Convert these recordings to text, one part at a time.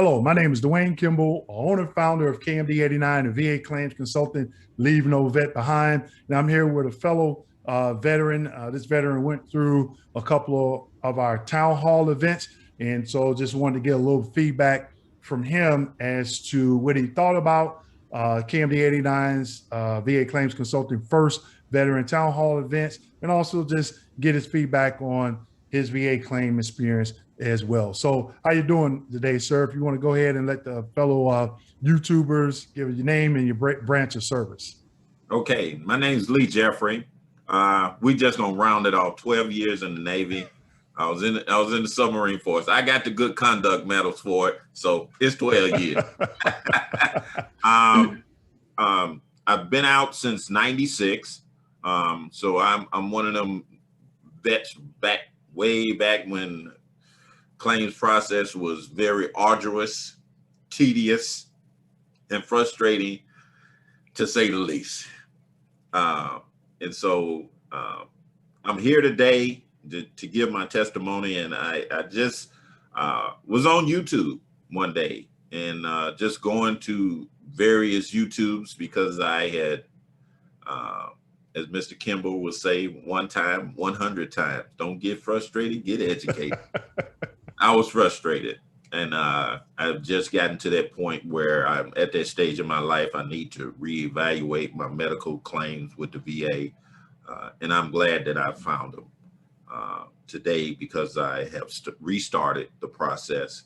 Hello, my name is Dwayne Kimball, owner and founder of KMD89 and VA Claims Consultant, Leave No Vet Behind. And I'm here with a fellow veteran. This veteran went through a couple of our town hall events. And so just wanted to get a little feedback from him as to what he thought about KMD89's VA Claims Consulting first veteran town hall events, and also just get his feedback on his VA claim experience as well. So how you doing today, sir? If you want to go ahead and let the fellow YouTubers give your name and your branch of service. Okay, my name is Lee Jeffrey. We just gonna round it off. 12 years in the Navy. I was in the submarine force. I got the good conduct medals for it, so it's 12 years. I've been out since '96, so I'm one of them vets way back when claims process was very arduous, tedious, and frustrating, to say the least. And so I'm here today to give my testimony. And I just was on YouTube one day and just going to various YouTubes because I had, as Mr. Kimball would say, one time, 100 times, don't get frustrated, get educated. I was frustrated. And I've just gotten to that point where I'm at that stage in my life. I need to reevaluate my medical claims with the VA. And I'm glad that I found them today because I have restarted the process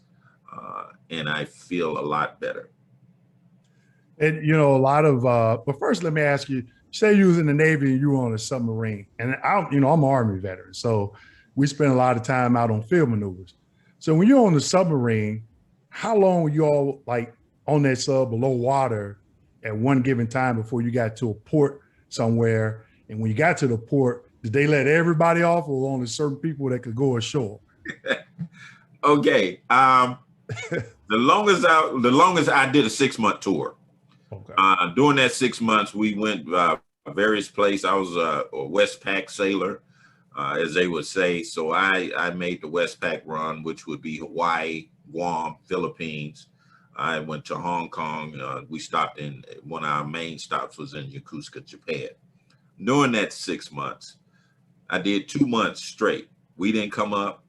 and I feel a lot better. And, you know, a lot of, but first, let me ask you, say you was in the Navy and you were on a submarine, and I'm an Army veteran. So we spend a lot of time out on field maneuvers. So when you're on the submarine, how long were you all like on that sub below water at one given time before you got to a port somewhere? And when you got to the port, did they let everybody off, or only certain people that could go ashore? Okay. The longest I did a 6-month tour. Okay. During that 6 months, we went various places. I was a Westpac sailor, as they would say. So I made the Westpac run, which would be Hawaii, Guam, Philippines. I went to Hong Kong. We stopped in, one of our main stops was in Yokosuka, Japan. During that 6 months, I did 2 months straight. We didn't come up.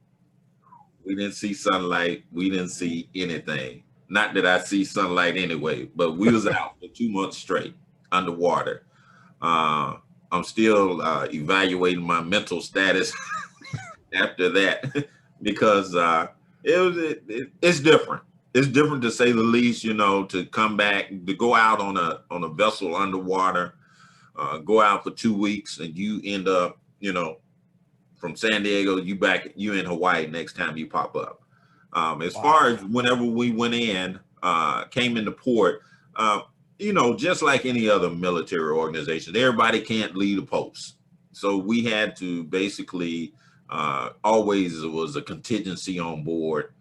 We didn't see sunlight. We didn't see anything. Not that I see sunlight anyway, but we was out for 2 months straight underwater. I'm still evaluating my mental status after that because it's different. It's different, to say the least, you know, to come back, to go out on a vessel underwater, go out for 2 weeks, and you end up, you know, from San Diego, you in Hawaii next time you pop up. As far as whenever we went in, came into port, you know, just like any other military organization, everybody can't leave a post. So we had to basically, always was a contingency on board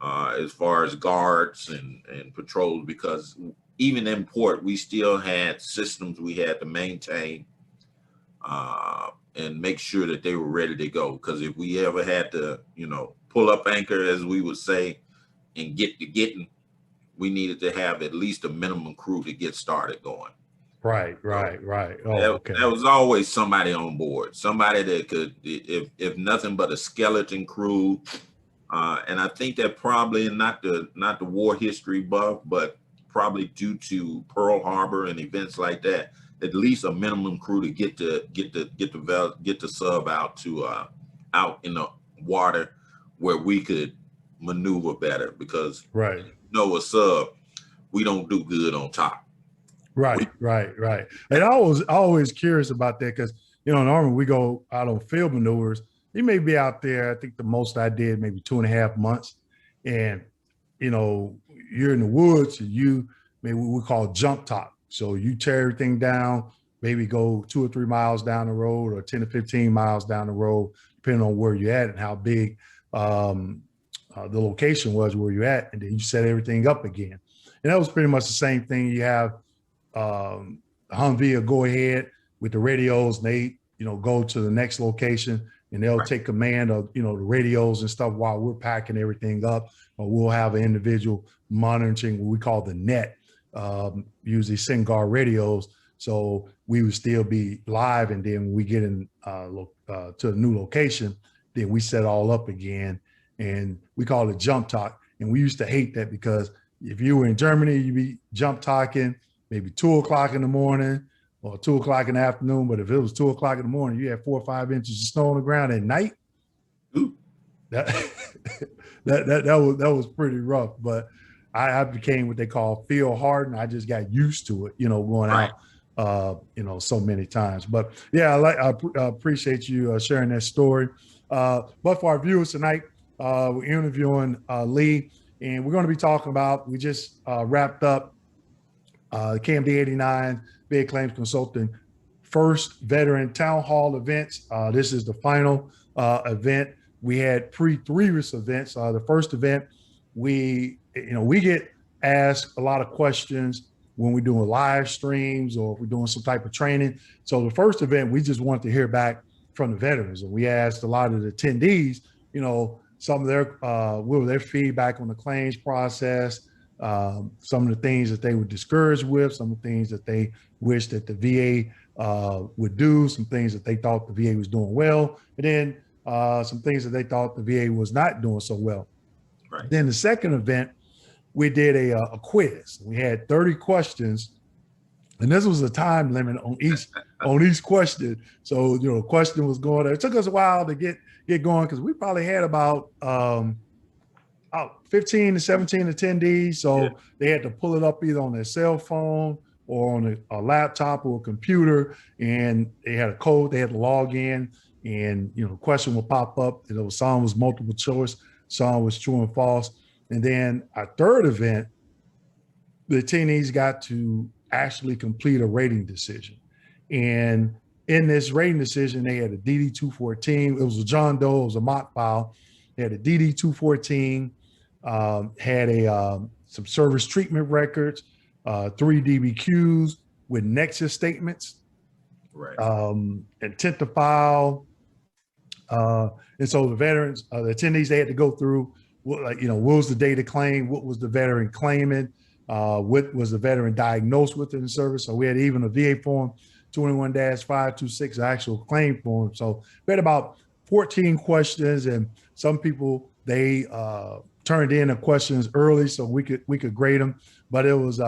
as far as guards and patrols, because even in port, we still had systems we had to maintain and make sure that they were ready to go. Because if we ever had to, you know, pull up anchor, as we would say, and get to getting, we needed to have at least a minimum crew to get started going. Right. Oh, okay. There was always somebody on board, somebody that could, if nothing but a skeleton crew. And I think that probably not the war history buff, but probably due to Pearl Harbor and events like that, at least a minimum crew to get the sub out to out in the water where we could maneuver better, because right, you know, a sub, we don't do good on top. Right. And I was always curious about that because, you know, normally we go out on field maneuvers. You may be out there, I think the most I did maybe 2.5 months. And, you know, you're in the woods and you maybe we call jump top. So you tear everything down, maybe go 2 or 3 miles down the road or 10 to 15 miles down the road, depending on where you're at and how big the location was where you're at. And then you set everything up again. And that was pretty much the same thing. You have Humvee will go ahead with the radios and they, you know, go to the next location. and they'll take command of, the radios and stuff while we're packing everything up. Or we'll have an individual monitoring what we call the net, usually SINGAR radios. So we would still be live, and then when we get in to a new location, then we set all up again, and we call it jump talk. And we used to hate that, because if you were in Germany, you'd be jump talking maybe 2 o'clock in the morning or 2 o'clock in the afternoon. But if it was 2 o'clock in the morning, you had 4 or 5 inches of snow on the ground at night. Ooh. That was pretty rough. But I became what they call field hardened. I just got used to it, going out, so many times. But yeah, I appreciate you sharing that story. But for our viewers tonight, we're interviewing Lee, and we're going to be talking about, we just wrapped up the KMD89 VA Claims Consulting first veteran town hall events. This is the final event. We had previous events. The first event, we get asked a lot of questions when we're doing live streams or if we're doing some type of training. So the first event, we just wanted to hear back from the veterans, and we asked a lot of the attendees, some of their what were their feedback on the claims process, some of the things that they were discouraged with, some of the things that they wished that the VA would do, some things that they thought the VA was doing well, and then some things that they thought the VA was not doing so well. Right. Then the second event, we did a quiz. We had 30 questions, and this was a time limit on each question. So, question was going. It took us a while to get going, because we probably had about 15 to 17 attendees. So they had to pull it up either on their cell phone or on a laptop or a computer, and they had a code. They had to log in, and the question will pop up. Some was multiple choice, some was true and false. And then our third event, the attendees got to actually complete a rating decision. And in this rating decision, they had a DD-214. It was a John Doe, it was a mock file. They had a DD-214, had some service treatment records, 3 DBQs with nexus statements, right? Intent to file. And so the veterans, the attendees, they had to go through, what was the date of claim? What was the veteran claiming? What was the veteran diagnosed with in the service? So we had even a VA form 21-526, actual claim form. So we had about 14 questions, and some people, they turned in the questions early so we could grade them. But it was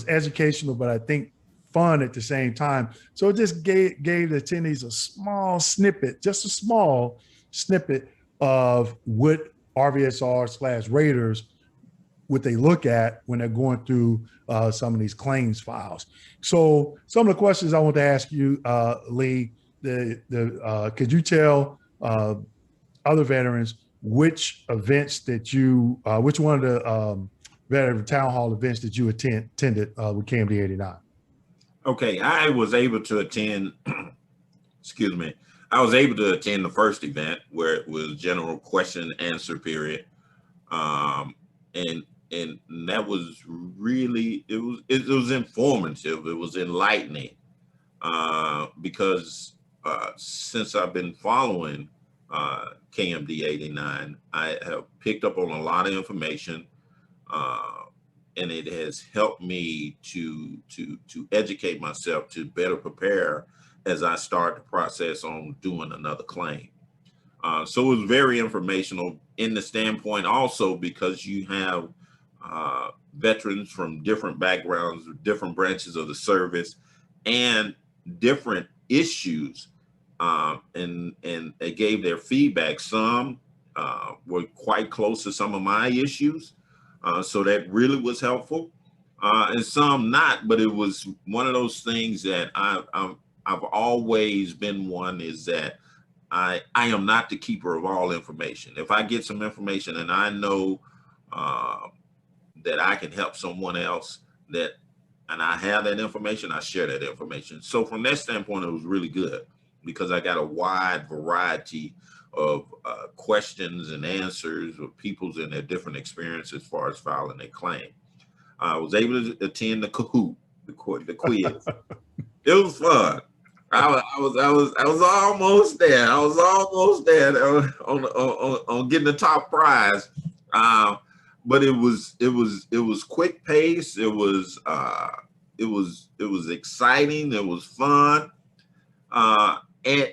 educational, but I think fun at the same time. So it just gave the attendees a small snippet, just a small snippet of what RVSR/raters, what they look at when they're going through some of these claims files. So some of the questions I want to ask you, Lee, could you tell other veterans which events that which one of the veteran town hall events that you attended with KMD89? Okay, I was able to attend, excuse me, I was able to attend the first event where it was general question and answer period. And that was really, it was informative, it was enlightening, because since I've been following KMD89, I have picked up on a lot of information, and it has helped me to educate myself to better prepare as I start the process on doing another claim. So it was very informational in the standpoint also because you have veterans from different backgrounds, different branches of the service, and different issues, and they gave their feedback. Some were quite close to some of my issues, so that really was helpful, and some not. But it was one of those things that I've always been one, is that I am not the keeper of all information. If I get some information and I know that I can help someone else, and I have that information, I share that information. So from that standpoint, it was really good because I got a wide variety of questions and answers of people's and their different experiences as far as filing their claim. I was able to attend the Kahoot, the quiz. It was fun. I was almost there. I was almost there on getting the top prize. But it was quick pace. It was exciting. It was fun. And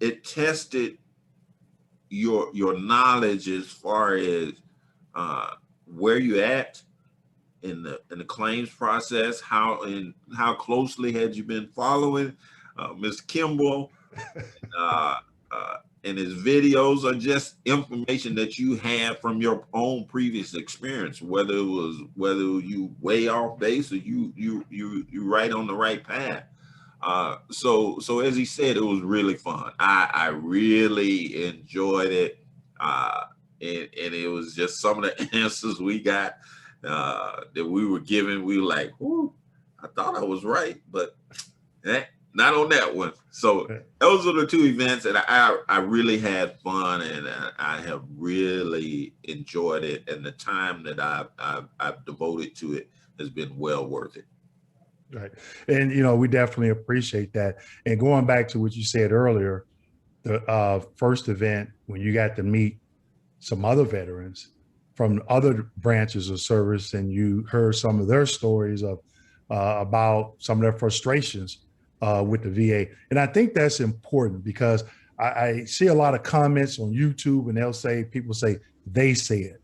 it tested your knowledge as far as where you at in the claims process, how closely had you been following Ms. Kimball, and his videos are just information that you have from your own previous experience, whether you way off base or you right on the right path. So as he said, it was really fun. I really enjoyed it. And it was just some of the answers we got that we were given. We were like, "Whoo, I thought I was right, but not on that one." So those are the two events, and I really had fun, and I have really enjoyed it. And the time that I've devoted to it has been well worth it. Right. And, we definitely appreciate that. And going back to what you said earlier, the first event, when you got to meet some other veterans from other branches of service, and you heard some of their stories of about some of their frustrations with the VA. And I think that's important, because I see a lot of comments on YouTube, and people say, they said,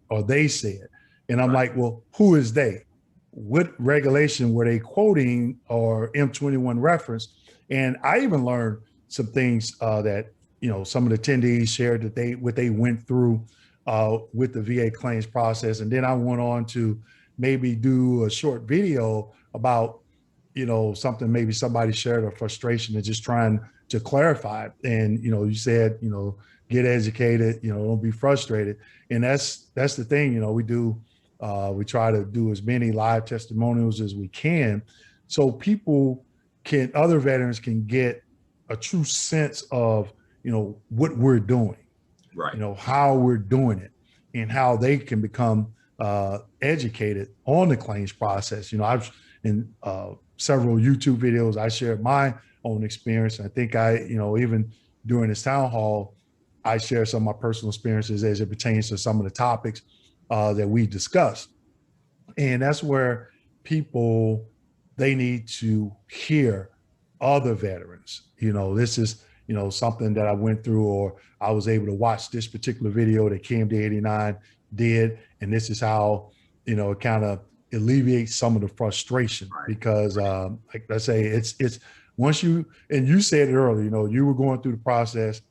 or they said. And I'm like, well, who is they? What regulation were they quoting, or M21 reference? And I even learned some things that, some of the attendees shared what they went through with the VA claims process. And then I went on to maybe do a short video about, something, maybe somebody shared a frustration and just trying to clarify it. And, you said, get educated, don't be frustrated. And that's the thing, we do. We try to do as many live testimonials as we can, so other veterans can get a true sense of, what we're doing, right? How we're doing it, and how they can become educated on the claims process. I've in several YouTube videos, I shared my own experience. I think even during this town hall, I share some of my personal experiences as it pertains to some of the topics that we discussed. And that's where they need to hear other veterans. This is, something that I went through, or I was able to watch this particular video that KMD89 did. And this is how, it kind of alleviates some of the frustration, right? Because like I say, it's once you said it earlier, you were going through the process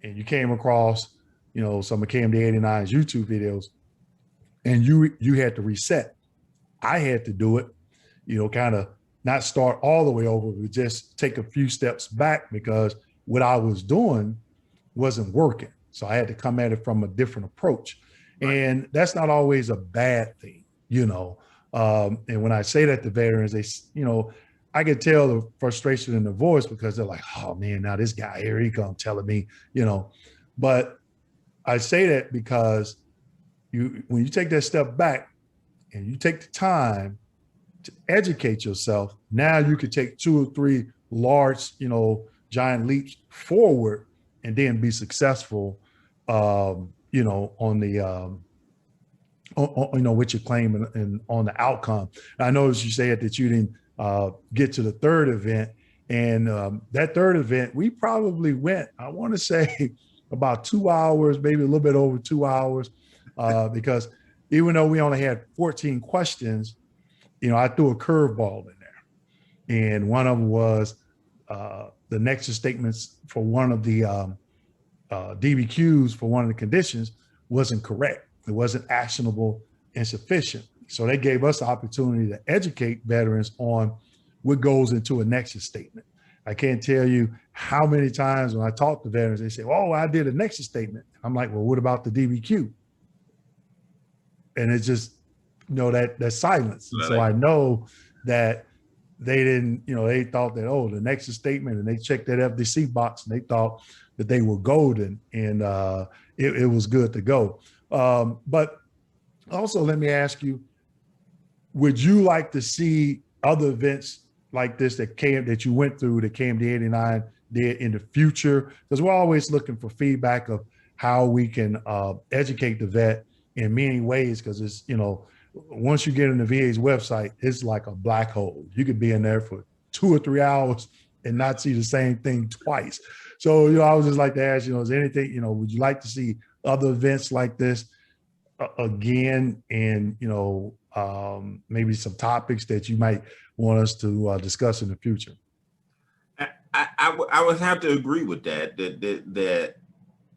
and you came across, some of KMD89's YouTube videos, and you had to reset. I had to do it, kind of not start all the way over, but just take a few steps back, because what I was doing wasn't working. So I had to come at it from a different approach. Right. And that's not always a bad thing, and when I say that to veterans, they, I could tell the frustration in the voice, because they're like, oh man, now this guy here, he comes telling me, but I say that because when you take that step back and you take the time to educate yourself, now you could take 2 or 3 large, giant leaps forward, and then be successful, on the, with your claim and on the outcome. I noticed you said that you didn't get to the third event, and that third event, we probably went, I want to say, about 2 hours, maybe a little bit over 2 hours. Because even though we only had 14 questions, I threw a curveball in there. And one of them was the nexus statements for one of the DBQs for one of the conditions wasn't correct. It wasn't actionable and sufficient. So they gave us the opportunity to educate veterans on what goes into a nexus statement. I can't tell you how many times when I talk to veterans, they say, oh, I did a nexus statement. I'm like, well, what about the DBQ? And it's just, that silence. And so I know that they didn't, they thought that, oh, the nexus statement, and they checked that FDC box, and they thought that they were golden, and it was good to go. But also, let me ask you, would you like to see other events like this that you went through that KMD89 did in the future? Because we're always looking for feedback of how we can educate the vet in many ways, because it's, once you get on the VA's website, it's like a black hole. You could be in there for 2 or 3 hours and not see the same thing twice. So, I would just like to ask, is there anything, would you like to see other events like this again, and, maybe some topics that you might want us to discuss in the future? I would have to agree with that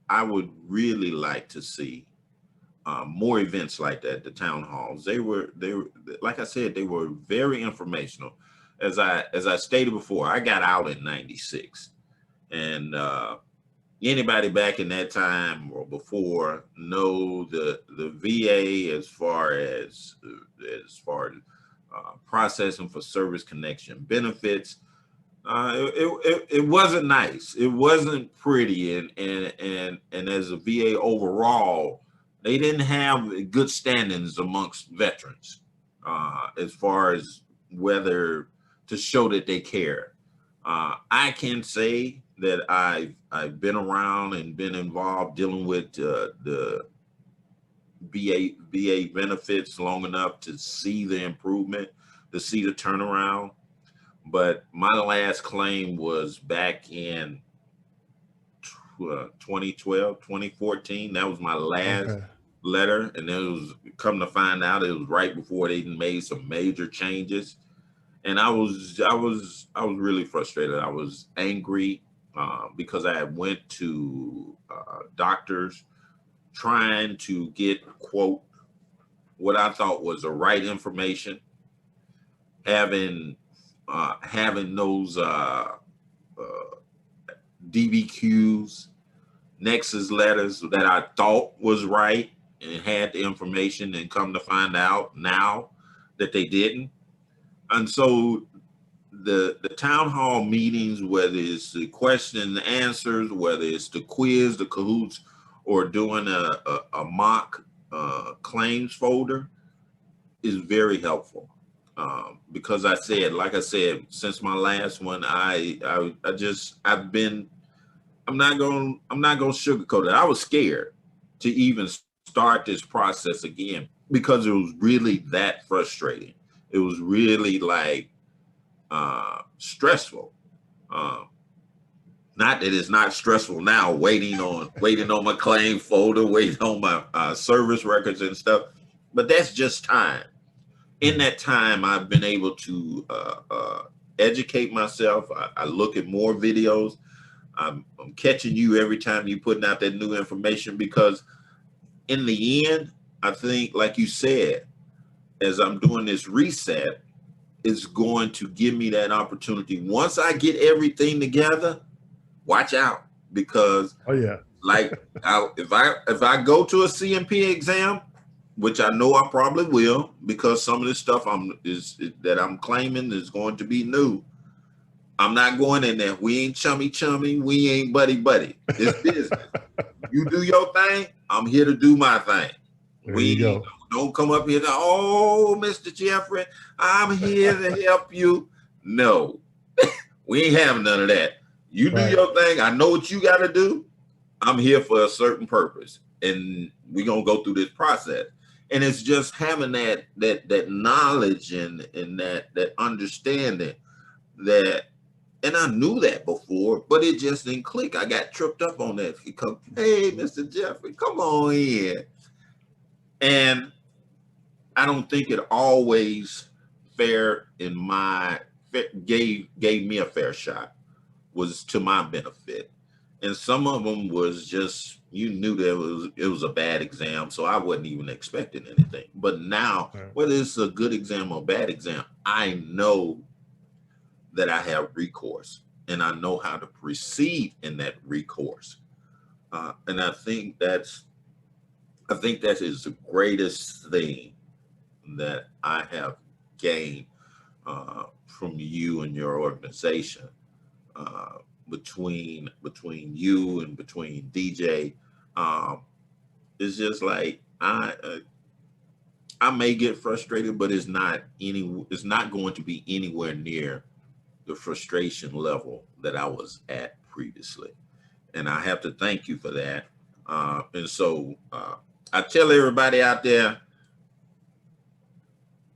I would really like to see more events like that. The town halls, they were like I said, they were very informational. As I stated before, I got out in '96, and anybody back in that time or before know the VA as far as processing for service connection benefits. It wasn't nice. It wasn't pretty, and as a VA overall, they didn't have good standings amongst veterans as far as whether to show that they care. I can say that I've been around and been involved dealing with the VA benefits long enough to see the improvement, to see the turnaround. But my last claim was back in 2012, 2014. That was my last letter, and it was, come to find out, it was right before they made some major changes. And I was really frustrated. I was angry because I went to doctors trying to get, quote, what I thought was the right information, having those DBQs, Nexus letters that I thought was right and had the information, and come to find out now that they didn't. And so the town hall meetings, whether it's the question and answers, whether it's the quiz, the Kahoots, or doing a mock claims folder, is very helpful. Because like I said, since my last one, I'm not gonna sugarcoat it. I was scared to even start this process again because it was really that frustrating. It was really like stressful. Not that it's not stressful now, waiting on my claim folder, waiting on my service records and stuff, but that's just time. In that time, I've been able to educate myself. I look at more videos. I'm catching you every time you're putting out that new information, because in the end, I think, like you said, as I'm doing this reset, it's going to give me that opportunity. Once I get everything together, watch out, because like if I go to a CMP exam, which I know I probably will, because some of this stuff that I'm claiming is going to be new. I'm not going in there. We ain't chummy. We ain't buddy. It's business. You do your thing. I'm here to do my thing. Don't come up here to, oh, Mr. Jeffrey, I'm here to help you. No, we ain't having none of that. You do your thing. I know what you got to do. I'm here for a certain purpose, and we're gonna go through this process. And it's just having that knowledge and that understanding that, and I knew that before, but it just didn't click. I got tripped up on that because, hey, Mr. Jeffrey, come on in. And I don't think it always gave me a fair shot, was to my benefit. And some of them was just, you knew that it was a bad exam, so I wasn't even expecting anything. But now, whether it's a good exam or a bad exam, I know that I have recourse, and I know how to proceed in that recourse. And I think that is the greatest thing that I have gained from you and your organization. Between you and between DJ, it's just like I may get frustrated, but it's not going to be anywhere near the frustration level that I was at previously. And I have to thank you for that. And so I tell everybody out there,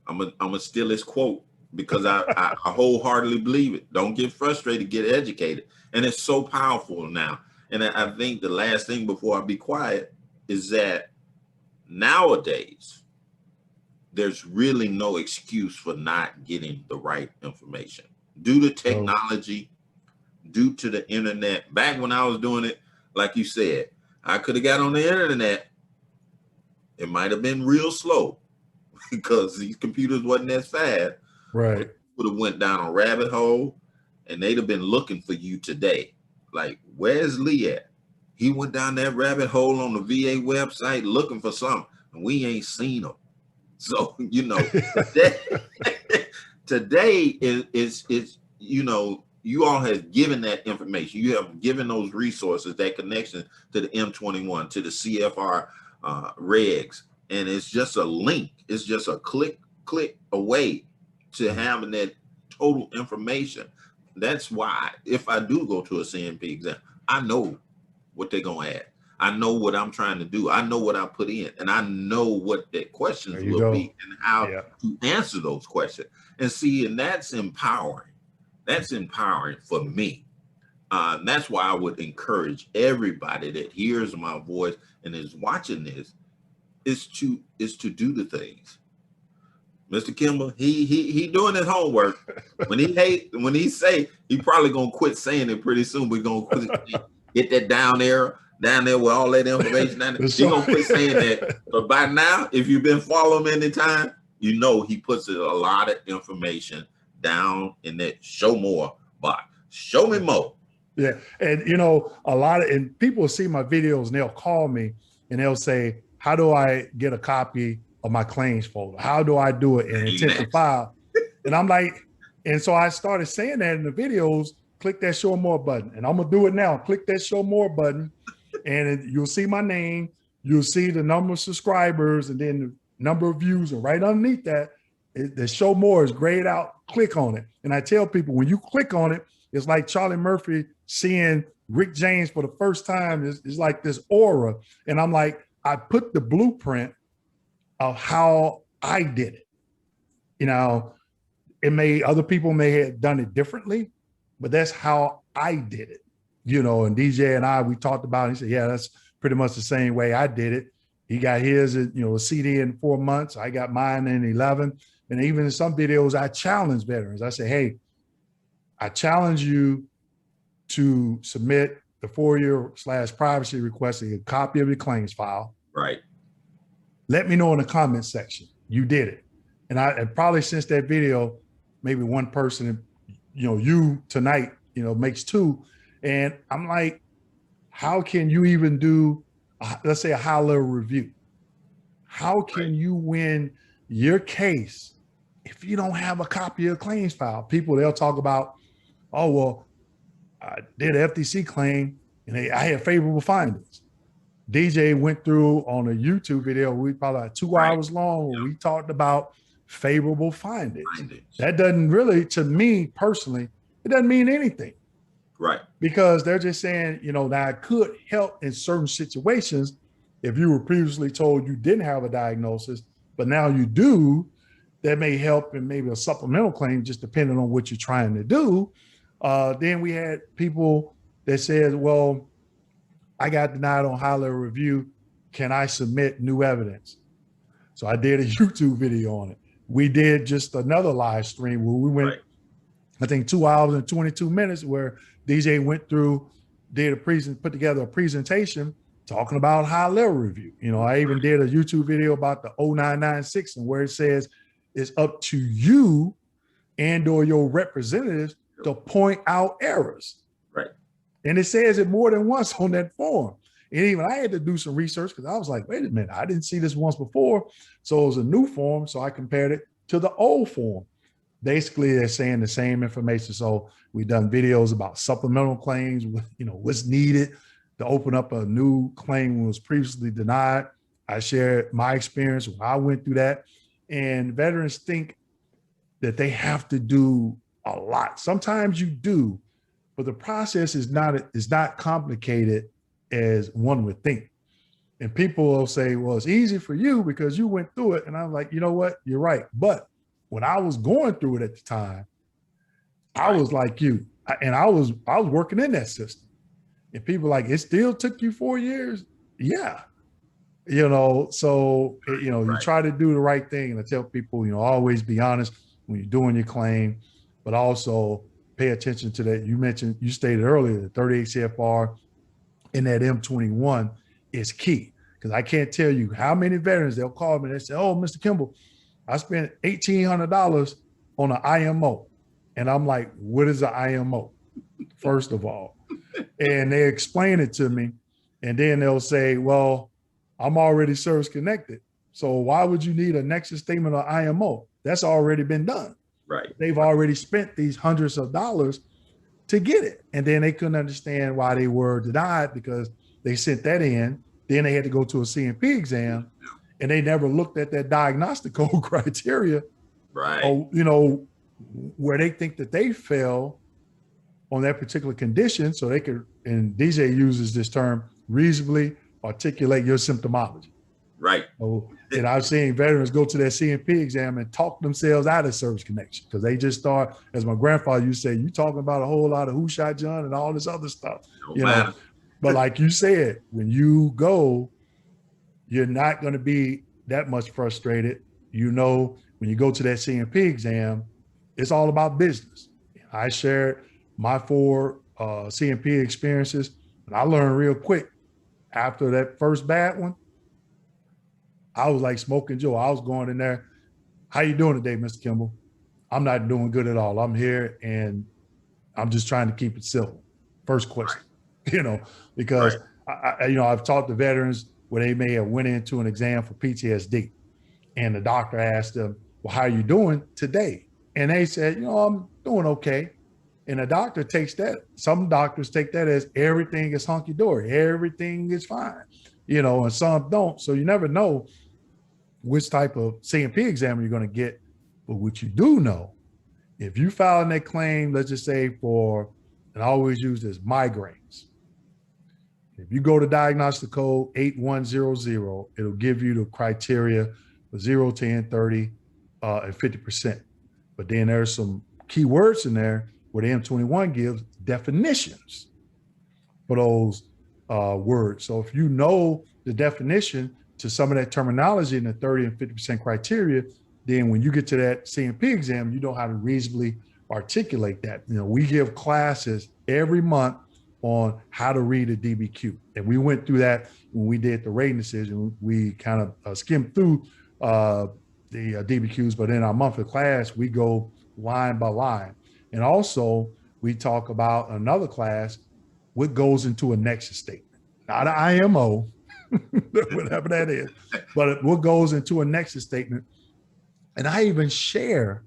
I'm gonna steal this quote because I wholeheartedly believe it. Don't get frustrated, get educated. And it's so powerful now. And I think the last thing before I be quiet is that nowadays, there's really no excuse for not getting the right information. Due to technology, due to the internet. Back when I was doing it, like you said, I could have got on the internet. It might have been real slow because these computers wasn't as fast. Right. Would have went down a rabbit hole and they'd have been looking for you today. Like, where's Lee at? He went down that rabbit hole on the VA website looking for something, and we ain't seen him. So, you know, today is you know, you all have given that information. You have given those resources, that connection to the M21, to the CFR regs, and it's just a link. It's just a click away to having that total information. That's why if I do go to a CNP exam, I know what they're gonna add. I know what I'm trying to do. I know what I put in, and I know what the questions will be and how to answer those questions. And see, and that's empowering. That's empowering for me. That's why I would encourage everybody that hears my voice and is watching this is to do the things. Mr. Kimball, he doing his homework. When he say he probably gonna quit saying it pretty soon. We're gonna get that down there with all that information. He's gonna quit saying that. But by now, if you've been following him any time, you know he puts a lot of information down in that show more box. Show me more. Yeah, and you know, and people see my videos and they'll call me and they'll say, "How do I get a copy of my claims folder? How do I do it in intent to file?" And I'm like, and so I started saying that in the videos. Click that show more button, and I'm gonna do it now. Click that show more button, and you'll see my name. You'll see the number of subscribers, and then the number of views, and right underneath that, the show more is grayed out. Click on it, and I tell people when you click on it, it's like Charlie Murphy seeing Rick James for the first time. It's like this aura, and I'm like, I put the blueprint of how I did it. You know, other people may have done it differently, but that's how I did it. You know, and DJ and I, we talked about it. He said, yeah, that's pretty much the same way I did it. He got his, you know, a CD in 4 months. I got mine in 11. And even in some videos, I challenge veterans. I say, hey, I challenge you to submit the FOIA/privacy request, a copy of your claims file. Right. Let me know in the comment section. You did it. And probably since that video, maybe one person, you know, you tonight, you know, makes two. And I'm like, how can you even do, let's say, a high-level review? How can you win your case if you don't have a copy of the claims file? People, they'll talk about, oh, well, I did an FTC claim and I had favorable findings. DJ went through on a YouTube video, we probably like 2 hours long, where we talked about favorable findings. That doesn't really, to me personally, it doesn't mean anything. Right. Because they're just saying, you know, that could help in certain situations if you were previously told you didn't have a diagnosis, but now you do. That may help in maybe a supplemental claim, just depending on what you're trying to do. Then we had people that said, well, I got denied on high-level review. Can I submit new evidence? So I did a YouTube video on it. We did just another live stream where we went, I think 2 hours and 22 minutes, where DJ went through, put together a presentation talking about high-level review. You know, I even did a YouTube video about the 0996 and where it says it's up to you and or your representatives to point out errors. Right. And it says it more than once on that form. And even I had to do some research because I was like, wait a minute, I didn't see this once before. So it was a new form. So I compared it to the old form. Basically, they're saying the same information. So we've done videos about supplemental claims, you know, what's needed to open up a new claim when it was previously denied. I share my experience when I went through that. And veterans think that they have to do a lot. Sometimes you do, but the process is not complicated as one would think. And people will say, well, it's easy for you because you went through it. And I'm like, you know what? You're right. But when I was going through it at the time, I was like you. And I was working in that system. And people like, it still took you 4 years? Yeah. You know, so, you know, you try to do the right thing. And I tell people, you know, always be honest when you're doing your claim, but also pay attention to that. You stated earlier, the 38 CFR and that M21 is key. Because I can't tell you how many veterans they'll call me and they say, oh, Mr. Kimball, I spent $1,800 on an IMO. And I'm like, what is an IMO? First of all. And they explain it to me. And then they'll say, well, I'm already service connected. So why would you need a nexus statement or IMO? That's already been done. Right. They've already spent these hundreds of dollars to get it. And then they couldn't understand why they were denied because they sent that in. Then they had to go to a CMP exam and they never looked at that diagnostic code criteria. Right. Or, you know, where they think that they fell on that particular condition. So they could, and DJ uses this term, reasonably articulate your symptomology. Right. So, and I've seen veterans go to their CMP exam and talk themselves out of service connection because they just start, as my grandfather used to say, you talking about a whole lot of who shot John and all this other stuff. You know, but like you said, when you go, you're not going to be that much frustrated. You know, when you go to that CMP exam, it's all about business. I shared my 4 CMP experiences, and I learned real quick. After that first bad one, I was like smoking Joe. I was going in there, how you doing today, Mr. Kimball? I'm not doing good at all. I'm here and I'm just trying to keep it simple. First question, you know, because you know, I've talked to veterans where they may have went into an exam for PTSD and the doctor asked them, well, how are you doing today? And they said, you know, I'm doing okay. And the doctor takes that. Some doctors take that as everything is hunky-dory, everything is fine, you know, and some don't. So you never know which type of CMP exam you're going to get. But what you do know, if you file that claim, let's just say for, and I always use this, migraines. If you go to diagnostic code 8100, it'll give you the criteria for 0, 10, 30, and 50%. But then there's some key words in there where the M21 gives definitions for those words. So if you know the definition to some of that terminology in the 30 and 50% criteria, then when you get to that CMP exam, you know how to reasonably articulate that. You know, we give classes every month on how to read a DBQ. And we went through that when we did the rating decision. We kind of skimmed through the DBQs, but in our monthly class, we go line by line. And also, we talk about another class, what goes into a nexus statement. Not an IMO, whatever that is, but what goes into a nexus statement. And I even share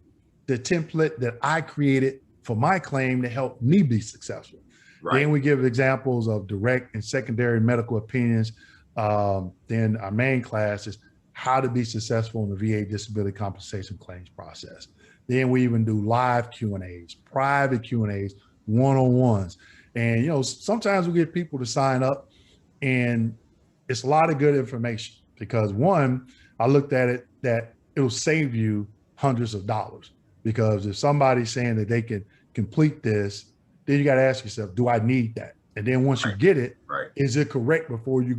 the template that I created for my claim to help me be successful. Right. Then we give examples of direct and secondary medical opinions. Then our main class is how to be successful in the VA disability compensation claims process. Then we even do live Q&As, private Q&As, one-on-ones. And, you know, sometimes we get people to sign up and it's a lot of good information because one, I looked at it that it'll save you hundreds of dollars because if somebody's saying that they can complete this, then you got to ask yourself, do I need that? And then once you get it, is it correct before you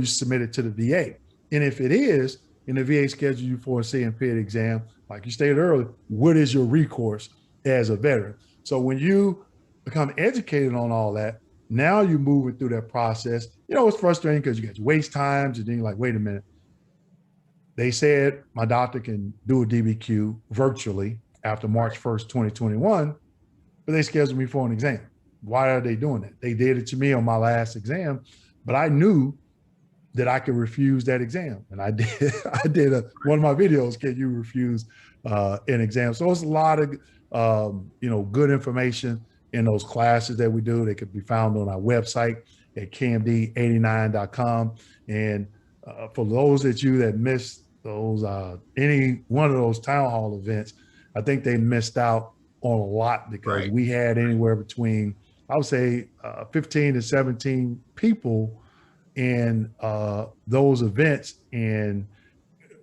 submit it to the VA? And if it is, and the VA schedules you for a CMP exam, like you stated earlier, what is your recourse as a veteran? So when you become educated on all that, now you're moving through that process. You know, it's frustrating because you got your waste times and then you're like, wait a minute. They said my doctor can do a DBQ virtually after March 1st, 2021, but they scheduled me for an exam. Why are they doing that? They did it to me on my last exam, but I knew that I could refuse that exam. And I did. One of my videos, can you refuse an exam? So it's a lot of, you know, good information in those classes that we do. They could be found on our website at KMD89.com. And for those of you that missed those, any one of those town hall events, I think they missed out on a lot because we had anywhere between, I would say, 15 to 17 people in those events. And,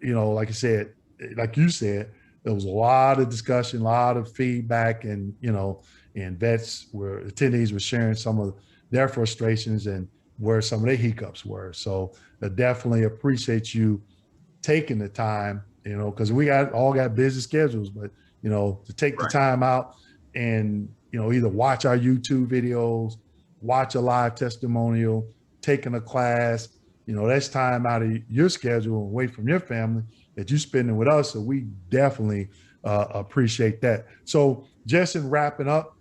you know, like I said, like you said, there was a lot of discussion, a lot of feedback, and, you know, and attendees were sharing some of their frustrations and where some of their hiccups were. So I definitely appreciate you taking the time, you know, because we all got busy schedules, but, you know, to take the time out and, you know, either watch our YouTube videos, watch a live testimonial, taking a class, you know, that's time out of your schedule away from your family that you're spending with us. So we definitely appreciate that. So just in wrapping up,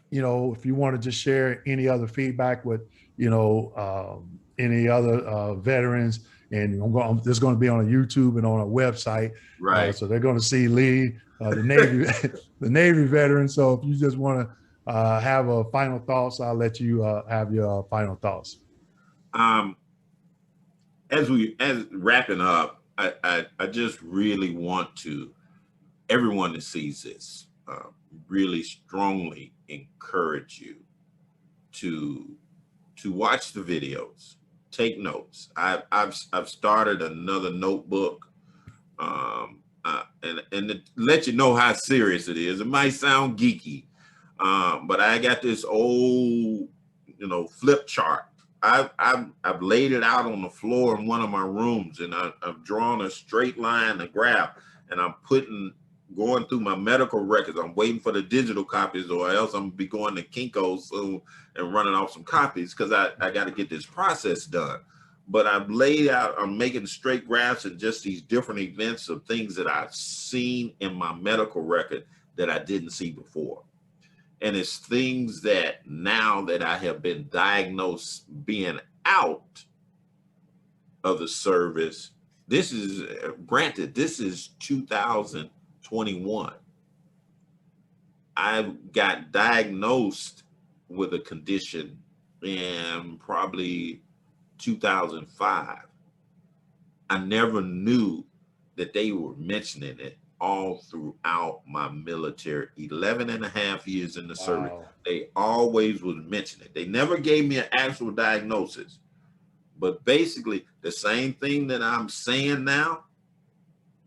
you know, if you want to just share any other feedback with, you know, any other veterans, and this is going to be on YouTube and on our website. So they're going to see Lee, the Navy, the Navy veteran. So if you just want to have a final thoughts, I'll let you have your final thoughts. As wrapping up, I just really want everyone that sees this, really strongly encourage you to watch the videos, take notes. I've started another notebook, and to let you know how serious it is. It might sound geeky, but I got this old, you know, flip chart. I've laid it out on the floor in one of my rooms, and I've drawn a straight line, a graph, and I'm going through my medical records. I'm waiting for the digital copies, or else I'm gonna be going to Kinko's soon and running off some copies, because I got to get this process done. But I've laid out, I'm making straight graphs and just these different events of things that I've seen in my medical record that I didn't see before. And it's things that now that I have been diagnosed being out of the service, this is, granted, this is 2021. I got diagnosed with a condition in probably 2005. I never knew that they were mentioning it all throughout my military 11 and a half years in the service. They always would mention it. They never gave me an actual diagnosis, but basically the same thing that I'm saying now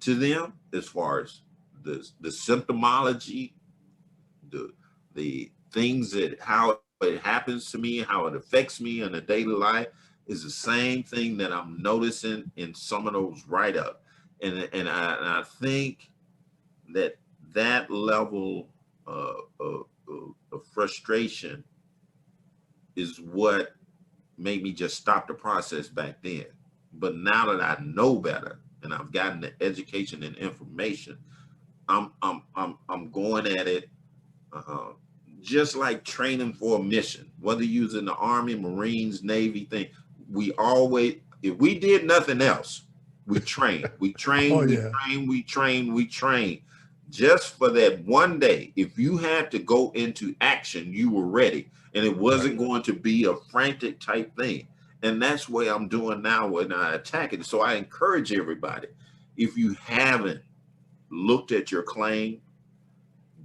to them, as far as the symptomology, the things that, how it happens to me, how it affects me in a daily life, is the same thing that I'm noticing in some of those write-ups. And I think that level of frustration is what made me just stop the process back then. But now that I know better and I've gotten the education and information, I'm going at it just like training for a mission, whether using the Army, Marines, Navy thing. We always, if we did nothing else, we train, we train. Just for that one day, if you had to go into action, you were ready, and it wasn't going to be a frantic type thing. And that's what I'm doing now when I attack it. So I encourage everybody, if you haven't looked at your claim,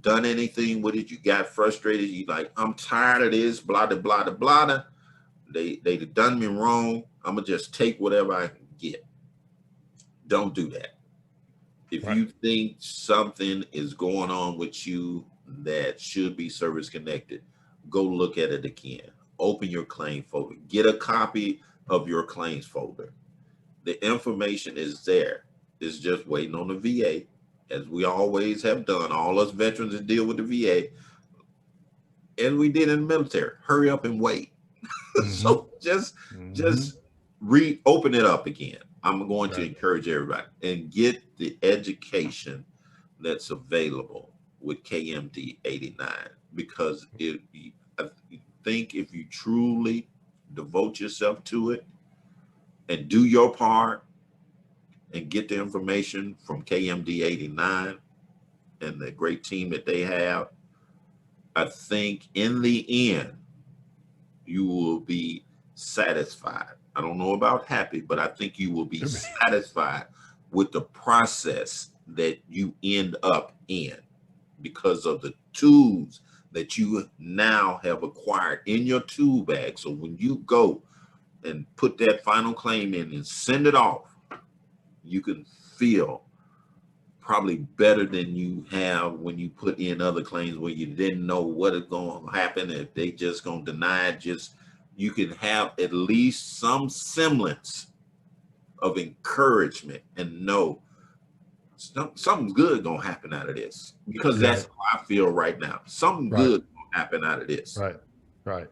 done anything with it, you got frustrated, you like, I'm tired of this, blah, blah, blah, blah, they done me wrong, I'm gonna just take whatever I can get. Don't do that. If you think something is going on with you that should be service connected, go look at it again. Open your claim folder. Get a copy of your claims folder. The information is there. It's just waiting on the VA, as we always have done. All us veterans that deal with the VA, and we did in the military. Hurry up and wait. So just open it up again. I'm going to encourage everybody and get the education that's available with KMD89, because I think if you truly devote yourself to it and do your part and get the information from KMD89 and the great team that they have, I think in the end, you will be satisfied. I don't know about happy, but I think you will be satisfied with the process that you end up in because of the tools that you now have acquired in your tool bag. So when you go and put that final claim in and send it off, you can feel probably better than you have when you put in other claims where you didn't know what is going to happen, if they just going to deny it. Just, you can have at least some semblance of encouragement and know something good going to happen out of this, because that's how I feel right now. Something good going to happen out of this. Right.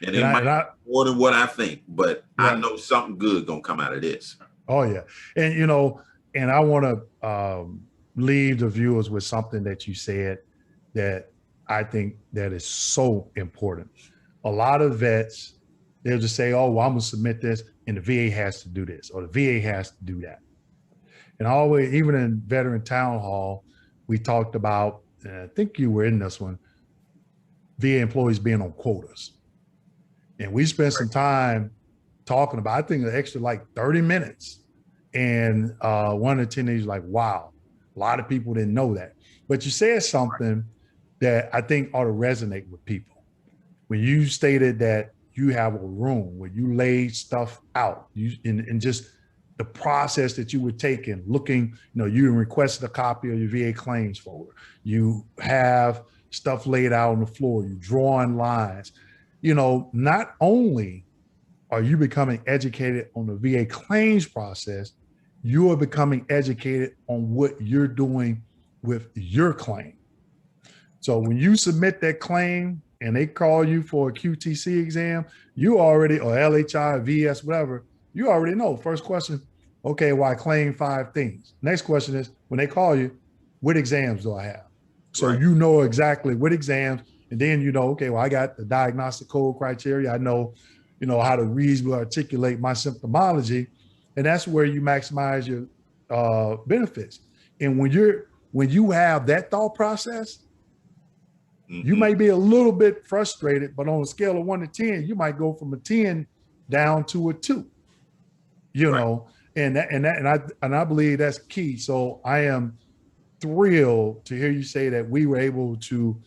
And it might be more than what I think, but I know something good going to come out of this. Oh yeah. And, you know, and I want to leave the viewers with something that you said that I think that is so important. A lot of vets, they'll just say, oh, well, I'm going to submit this and the VA has to do this or the VA has to do that. And always, even in Veteran Town Hall, we talked about, and I think you were in this one, VA employees being on quotas. And we spent some time talking about, I think an extra like 30 minutes. And one of the attendees was like, wow, a lot of people didn't know that. But you said something that I think ought to resonate with people. When you stated that you have a room where you laid stuff out, and just the process that you would take in looking, you know, you requested a copy of your VA claims folder. You have stuff laid out on the floor, you drawing lines. You know, not only are you becoming educated on the VA claims process, you are becoming educated on what you're doing with your claim. So when you submit that claim and they call you for a QTC exam, you already, or LHI, VS, whatever, you already know. First question, okay, well, I claim 5 things. Next question is, when they call you, what exams do I have? So you know exactly what exams, and then you know, okay, well, I got the diagnostic code criteria. I know, you know, how to reasonably articulate my symptomology, and that's where you maximize your benefits. And when you have that thought process, you may be a little bit frustrated, but on a scale of 1 to 10, you might go from a 10 down to a 2. You know, and I believe that's key. So I am thrilled to hear you say that we were able to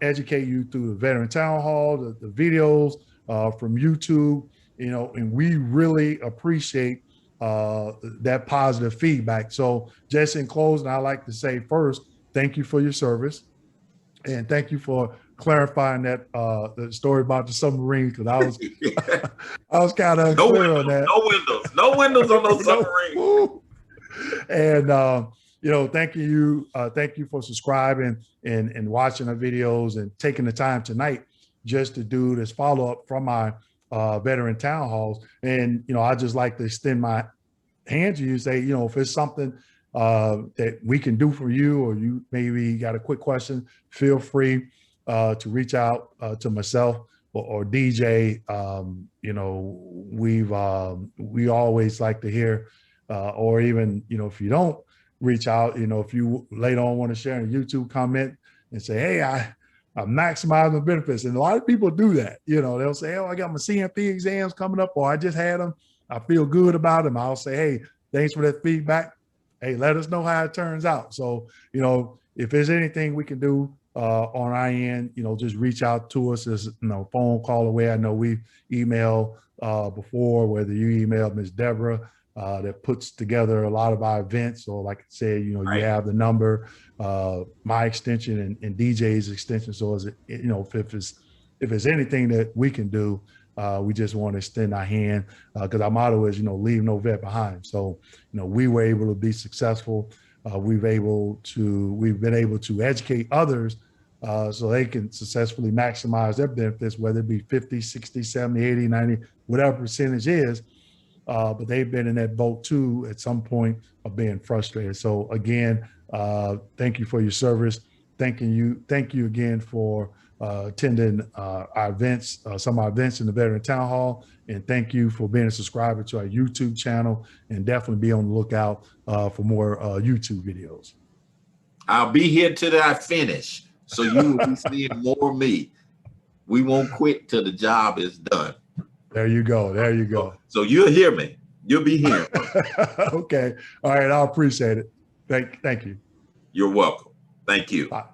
educate you through the Veteran Town Hall, the videos from YouTube, you know, and we really appreciate that positive feedback. So just in closing, I like to say first, thank you for your service. And thank you for clarifying that the story about the submarine, because I was kind of unclear on that. No windows on those submarines. And you know, thank you for subscribing and watching our videos and taking the time tonight just to do this follow up from my Veteran Town Halls. And you know, I just like to extend my hand to you, say, you know, if it's something that we can do for you, or you maybe got a quick question, feel free to reach out to myself or DJ. You know, we always like to hear, or even, you know, if you don't reach out, you know, if you later on want to share a YouTube comment and say, hey, I maximize my benefits. And a lot of people do that. You know, they'll say, oh, I got my CMP exams coming up, or I just had them, I feel good about them. I'll say, hey, thanks for that feedback. Hey, let us know how it turns out. So, you know, if there's anything we can do on our end, you know, just reach out to us. As, you know, phone call away. I know we emailed before, whether you emailed Ms. Deborah that puts together a lot of our events, or like I said, you know, you have the number, my extension and DJ's extension. So is it, you know, if it's anything that we can do, we just want to extend our hand, because our motto is, you know, leave no vet behind. So, you know, we were able to be successful. We've been able to educate others so they can successfully maximize their benefits, whether it be 50, 60, 70, 80, 90, whatever percentage is. But they've been in that boat too at some point of being frustrated. So again, thank you for your service. Thank you again for attending our events, some of our events in the Veteran Town Hall. And thank you for being a subscriber to our YouTube channel, and definitely be on the lookout for more YouTube videos. I'll be here till I finish, so you will be seeing more of me. We won't quit till the job is done. There you go. There you go. So you'll hear me. You'll be here. Okay. All right. I appreciate it. Thank you. You're welcome. Thank you. Bye.